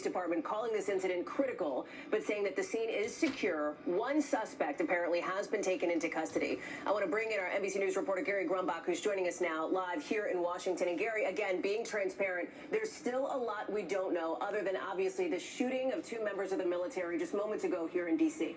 Department calling this incident critical, but saying that the scene is secure. One suspect apparently has been taken into custody. I want to bring in our NBC News reporter Gary Grumbach, who's joining us now live here in Washington. And Gary, again, being transparent, there's still a lot we don't know, other than obviously the shooting of two members of the military just moments ago here in D.C.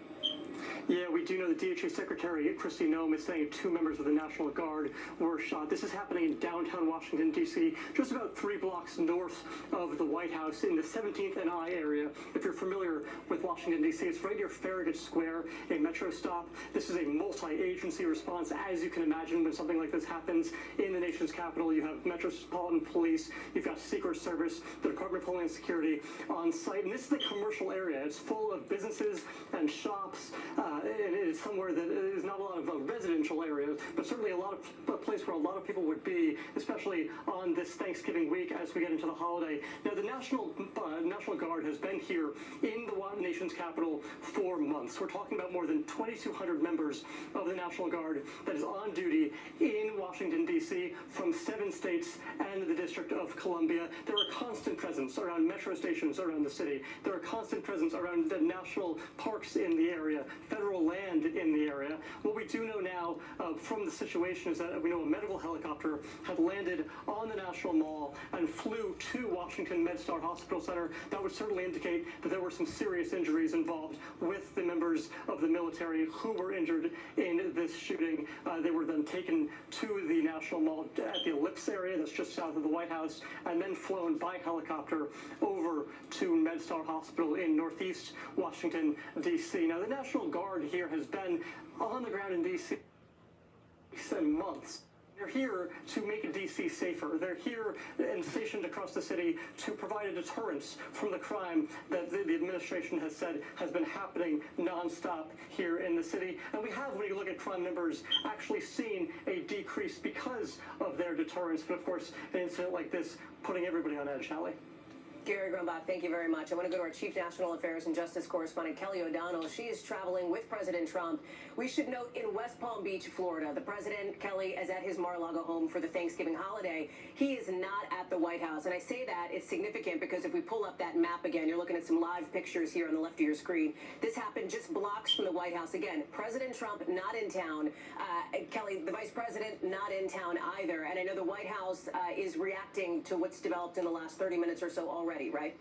Yeah, we do know that DHA Secretary Kristi Noem is saying two members of the National Guard were shot. This is happening in downtown Washington, D.C., just about 3 blocks north of the White House in the 17th and I area. If you're familiar with Washington, D.C., it's right near Farragut Square, a metro stop. This is a multi-agency response, as you can imagine, when something like this happens in the nation's capital. You have Metropolitan Police, you've got Secret Service, the Department of Homeland Security on site, and this is the commercial area. It's full of businesses and shops. It is somewhere that is not a lot of residential areas, but certainly a place where a lot of people would be, especially on this Thanksgiving week as we get into the holiday. Now, the National Guard has been here in the nation's capital for months. We're talking about more than 2,200 members of the National Guard that is on duty in Washington, D.C., from 7 states and the District of Columbia. There are constant presence around metro stations around the city. There are constant presence around the national parks in the area, federal land in the area. What we do know now from the situation is that we know a medical helicopter had landed on the National Mall and flew to Washington MedStar Hospital Center. That would certainly indicate that there were some serious injuries involved with the members of the military who were injured in this shooting. They were then taken to the National Mall at the Ellipse area that's just south of the White House, and then flown by helicopter over to MedStar Hospital in Northeast Washington, D.C. Now, the National Guard here has been on the ground in D.C. for months. They're here to make D.C. safer. They're here and stationed across the city to provide a deterrence from the crime that the administration has said has been happening nonstop here in the city. And we have, when you look at crime numbers, actually seen a decrease because of their deterrence. But of course, an incident like this putting everybody on edge, Hallie. Gary Grumbach, thank you very much. I want to go to our Chief National Affairs and Justice Correspondent, Kelly O'Donnell. She is traveling with President Trump. We should note in West Palm Beach, Florida, the President, Kelly, is at his Mar-a-Lago home for the Thanksgiving holiday. He is not at the White House. And I say that it's significant because if we pull up that map again, you're looking at some live pictures here on the left of your screen. This happened just blocks from the White House. Again, President Trump not in town. Kelly, the Vice President, not in town either. And I know the White House is reacting to what's developed in the last 30 minutes or so already, right?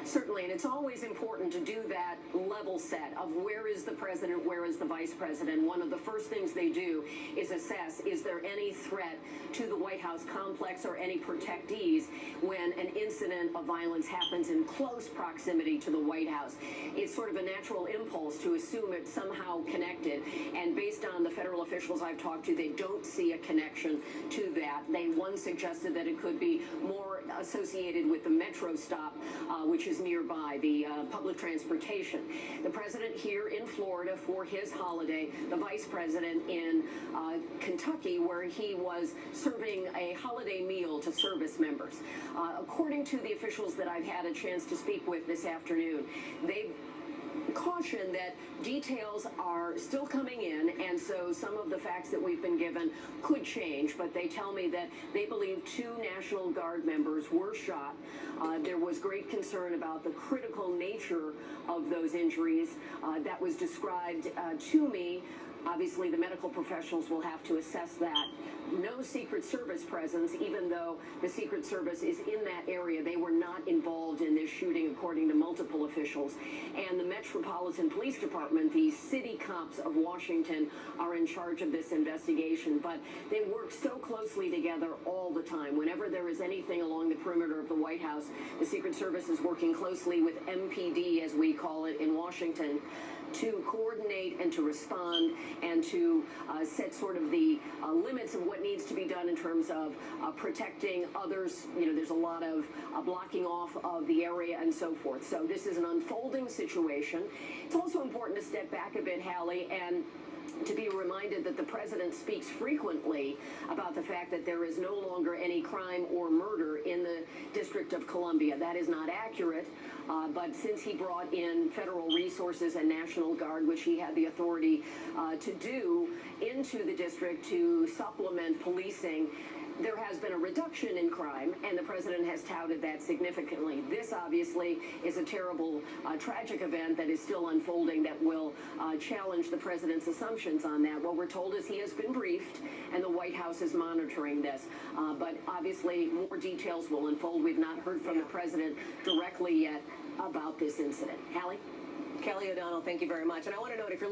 Certainly, and it's always important to do that level set of where is the president, where is the vice president. One of the first things they do is assess, is there any threat to the White House complex or any protectees when an incident of violence happens in close proximity to the White House. It's sort of a natural impulse to assume it's somehow connected, and based on the federal officials I've talked to, they don't see a connection to that. One suggested that it could be more associated with the metro stop, which is nearby, the public transportation. The president here in Florida for his holiday, the vice president in Kentucky, where he was serving a holiday meal to service members. According to the officials that I've had a chance to speak with this afternoon, they caution that details are still coming in, and so some of the facts that we've been given could change, but they tell me that they believe 2 National Guard members were shot. There was great concern about the critical nature of those injuries. That was described to me. Obviously, the medical professionals will have to assess that. No Secret Service presence, even though the Secret Service is in that area. They were not involved in this shooting, according to multiple officials. And the Metropolitan Police Department, the city cops of Washington, are in charge of this investigation. But they work so closely together all the time. Whenever there is anything along the perimeter of the White House, the Secret Service is working closely with MPD, as we call it in Washington, to coordinate and to respond and to set sort of the limits of what needs to be done in terms of protecting others. You know, there's a lot of blocking off of the area and so forth. So this is an unfolding situation. It's also important to step back a bit, Hallie, and to be reminded that the president speaks frequently about the fact that there is no longer any crime or murder in the District of Columbia. That is not accurate, but since he brought in federal resources and National Guard, which he had the authority to do, into the district to supplement policing, there has been a reduction in crime, and the president has touted that significantly. This obviously is a terrible, tragic event that is still unfolding that will challenge the president's assumptions on that. What we're told is he has been briefed, and the White House is monitoring this. But obviously, more details will unfold. We've not heard from the president directly yet about this incident. Hallie? Kelly O'Donnell, thank you very much. And I want to note, if you're